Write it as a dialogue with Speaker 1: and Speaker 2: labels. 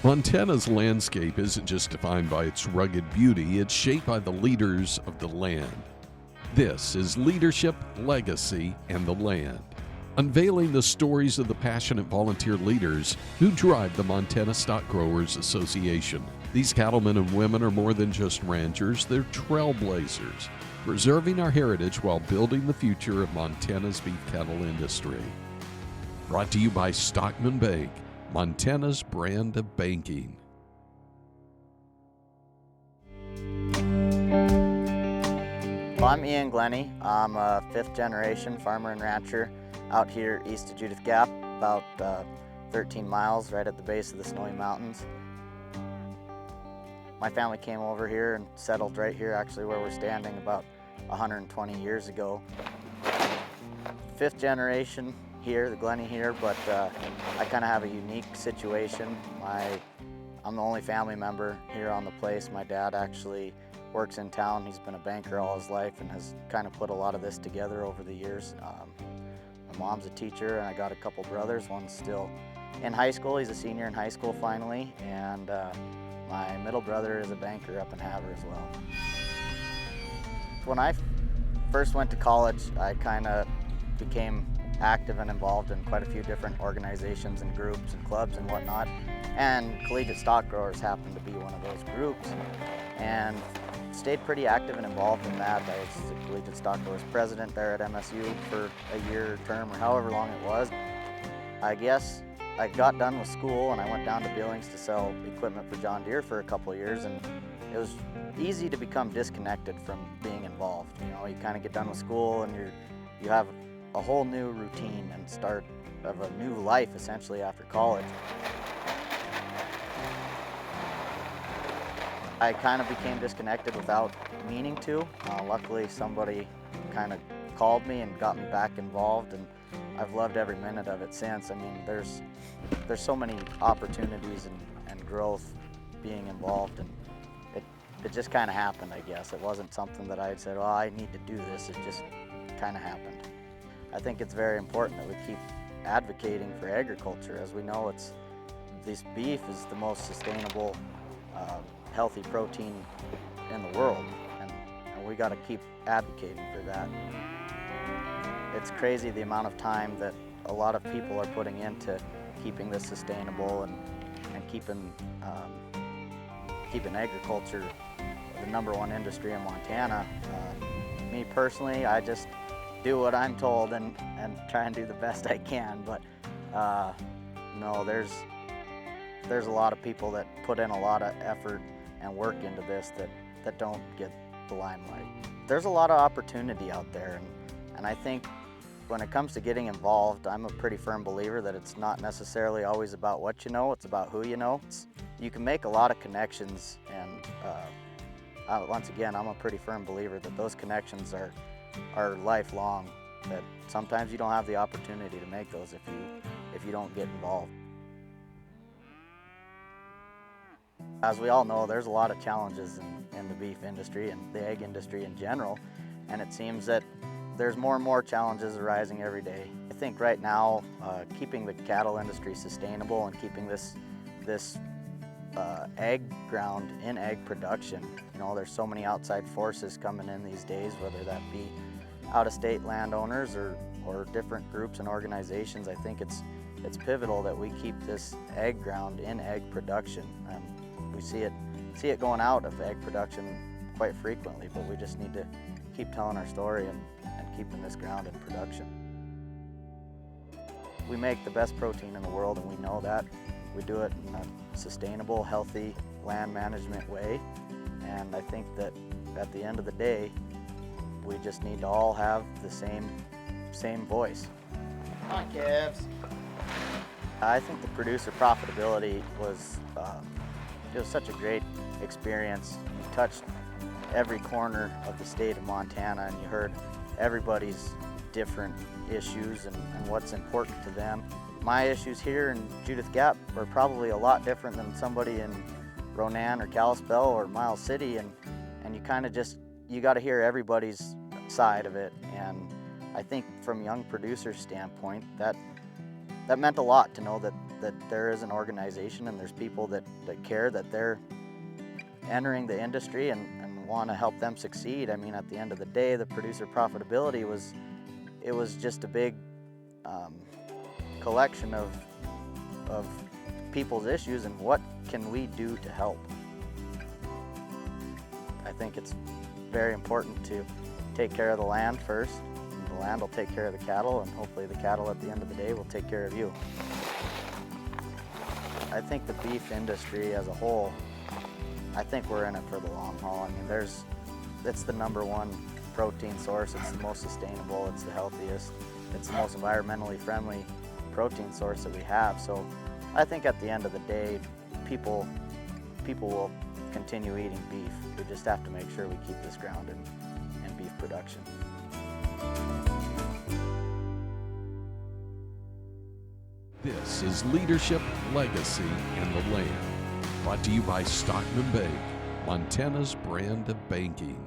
Speaker 1: Montana's landscape isn't just defined by its rugged beauty, it's shaped by the leaders of the land. This is Leadership, Legacy, and the Land, unveiling the stories of the passionate volunteer leaders who drive the Montana Stockgrowers Association. These cattlemen and women are more than just ranchers, they're trailblazers, preserving our heritage while building the future of Montana's beef cattle industry. Brought to you by Stockman Bank, Montana's brand of banking.
Speaker 2: Well, I'm Glennie. I'm a fifth generation farmer and rancher out here east of Judith Gap, about 13 miles right at the base of the Snowy Mountains. My family came over here and settled right here, actually where we're standing, about 120 years ago. Fifth generation here, the Glennie here, but I kind of have a unique situation. I'm the only family member here on the place. My dad actually works in town. He's been a banker all his life and has kind of put a lot of this together over the years. My mom's a teacher, and I got a couple brothers. One's still in high school. He's a senior in high school finally, and my middle brother is a banker up in Havre as well. When I first went to college, I kind of became active and involved in quite a few different organizations and groups and clubs and whatnot, and Collegiate Stockgrowers happened to be one of those groups, and stayed pretty active and involved in that. I was the Collegiate Stockgrowers president there at MSU for a year term or however long it was. I guess I got done with school and I went down to Billings to sell equipment for John Deere for a couple of years, and it was easy to become disconnected from being involved. You know, you kind of get done with school and you have a whole new routine and start of a new life essentially after college. I kind of became disconnected without meaning to. Luckily, somebody kind of called me and got me back involved, and I've loved every minute of it since. I mean, there's so many opportunities and growth being involved, and it just kind of happened, I guess. It wasn't something that I had said, well, I need to do this. It just kind of happened. I think it's very important that we keep advocating for agriculture. As we know, this beef is the most sustainable, healthy protein in the world, and we got to keep advocating for that. It's crazy the amount of time that a lot of people are putting into keeping this sustainable and keeping agriculture the #1 industry in Montana. Me personally, I just do what I'm told and try and do the best I can, but no, there's a lot of people that put in a lot of effort and work into this that don't get the limelight. There's a lot of opportunity out there, and I think when it comes to getting involved, I'm a pretty firm believer that it's not necessarily always about what you know, it's about who you know. You can make a lot of connections, and once again, I'm a pretty firm believer that those connections are lifelong, that sometimes you don't have the opportunity to make those if you don't get involved. As we all know, there's a lot of challenges in the beef industry and the egg industry in general, and it seems that there's more and more challenges arising every day. I think right now, keeping the cattle industry sustainable and keeping this egg ground in egg production, you know, there's so many outside forces coming in these days, whether that be out-of-state landowners or different groups and organizations. I think it's pivotal that we keep this egg ground in egg production. We see it going out of egg production quite frequently, but we just need to keep telling our story and keeping this ground in production. We make the best protein in the world, and we know that. We do it in a sustainable, healthy land management way, and I think that at the end of the day, we just need to all have the same voice. Come on, calves. I think the producer profitability was it was such a great experience. You touched every corner of the state of Montana, and you heard everybody's different issues and what's important to them. My issues here in Judith Gap are probably a lot different than somebody in Ronan or Kalispell or Miles City, and you kind of you got to hear everybody's side of it. And I think from young producers' standpoint, that meant a lot to know that there is an organization and there's people that care, that they're entering the industry and want to help them succeed. I mean, at the end of the day, the producer profitability was just a big collection of people's issues and what can we do to help. I think it's very important to take care of the land first. And the land will take care of the cattle, and hopefully the cattle at the end of the day will take care of you. I think the beef industry as a whole, I think we're in it for the long haul. I mean, it's the #1 protein source. It's the most sustainable, it's the healthiest, it's the most environmentally friendly protein source that we have. So I think at the end of the day, people will continue eating beef. We just have to make sure we keep this ground in beef production.
Speaker 1: This is Leadership, Legacy, and the Land. Brought to you by Stockman Bank, Montana's brand of banking.